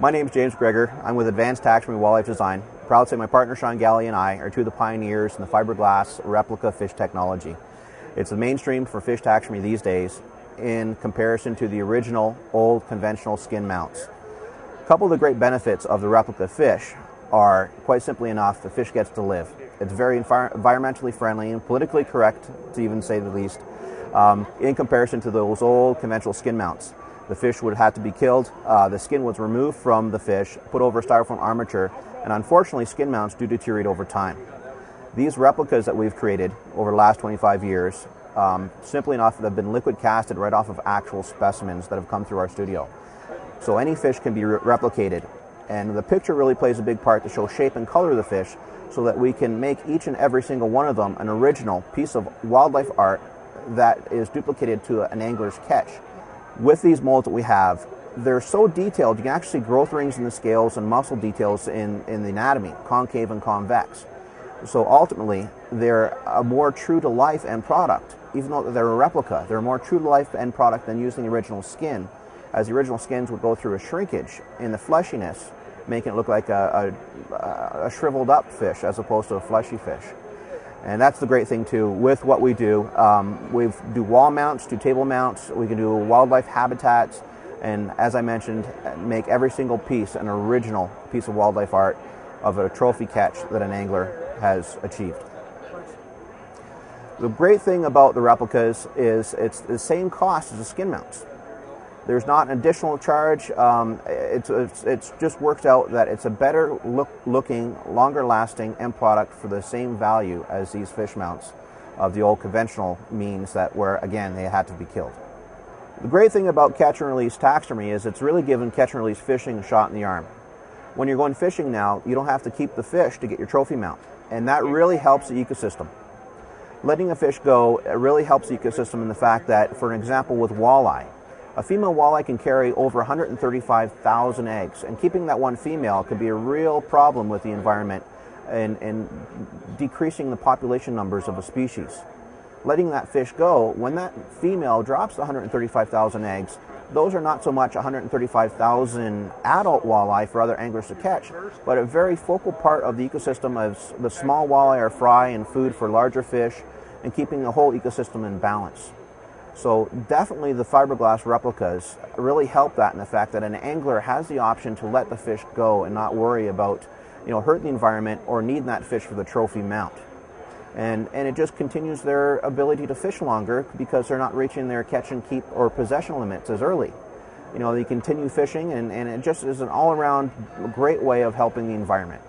My name is James McGregor. I'm with Advanced Taxidermy Wildlife Design. Proud to say my partner Sean Galley and I are two of the pioneers in the fiberglass replica fish technology. It's the mainstream for fish taxidermy these days in comparison to the original old conventional skin mounts. A couple of the great benefits of the replica fish are, quite simply enough, the fish gets to live. It's very environmentally friendly and politically correct, to even say the least, in comparison to those old conventional skin mounts. The fish would have to be killed, the skin was removed from the fish, put over a styrofoam armature, and unfortunately skin mounts do deteriorate over time. These replicas that we've created over the last 25 years, simply enough, have been liquid casted right off of actual specimens that have come through our studio. So any fish can be replicated, and the picture really plays a big part to show shape and color of the fish so that we can make each and every single one of them an original piece of wildlife art that is duplicated to an angler's catch. With these molds that we have, they're so detailed, you can actually see growth rings in the scales and muscle details in the anatomy, concave and convex. So ultimately, they're a more true to life end product. Even though they're a replica, they're a more true to life end product than using the original skin, as the original skins would go through a shrinkage in the fleshiness, making it look like a shriveled up fish as opposed to a fleshy fish. And that's the great thing too with what we do. We do wall mounts, do table mounts, we can do wildlife habitats, and as I mentioned, make every single piece an original piece of wildlife art of a trophy catch that an angler has achieved. The great thing about the replicas is it's the same cost as the skin mounts. There's not an additional charge. It's just worked out that it's a better looking, longer lasting end product for the same value as these fish mounts of the old conventional means that were, again, they had to be killed. The great thing about catch and release taxidermy is it's really given catch and release fishing a shot in the arm. When you're going fishing now, you don't have to keep the fish to get your trophy mount, and that really helps the ecosystem. Letting a fish go really helps the ecosystem in the fact that, for an example with walleye, a female walleye can carry over 135,000 eggs, and keeping that one female could be a real problem with the environment and decreasing the population numbers of a species. Letting that fish go, when that female drops the 135,000 eggs, those are not so much 135,000 adult walleye for other anglers to catch, but a very focal part of the ecosystem as the small walleye are fry and food for larger fish, and keeping the whole ecosystem in balance. So definitely the fiberglass replicas really help that in the fact that an angler has the option to let the fish go and not worry about, hurting the environment or needing that fish for the trophy mount. And it just continues their ability to fish longer because they're not reaching their catch and keep or possession limits as early. They continue fishing, and it just is an all-around great way of helping the environment.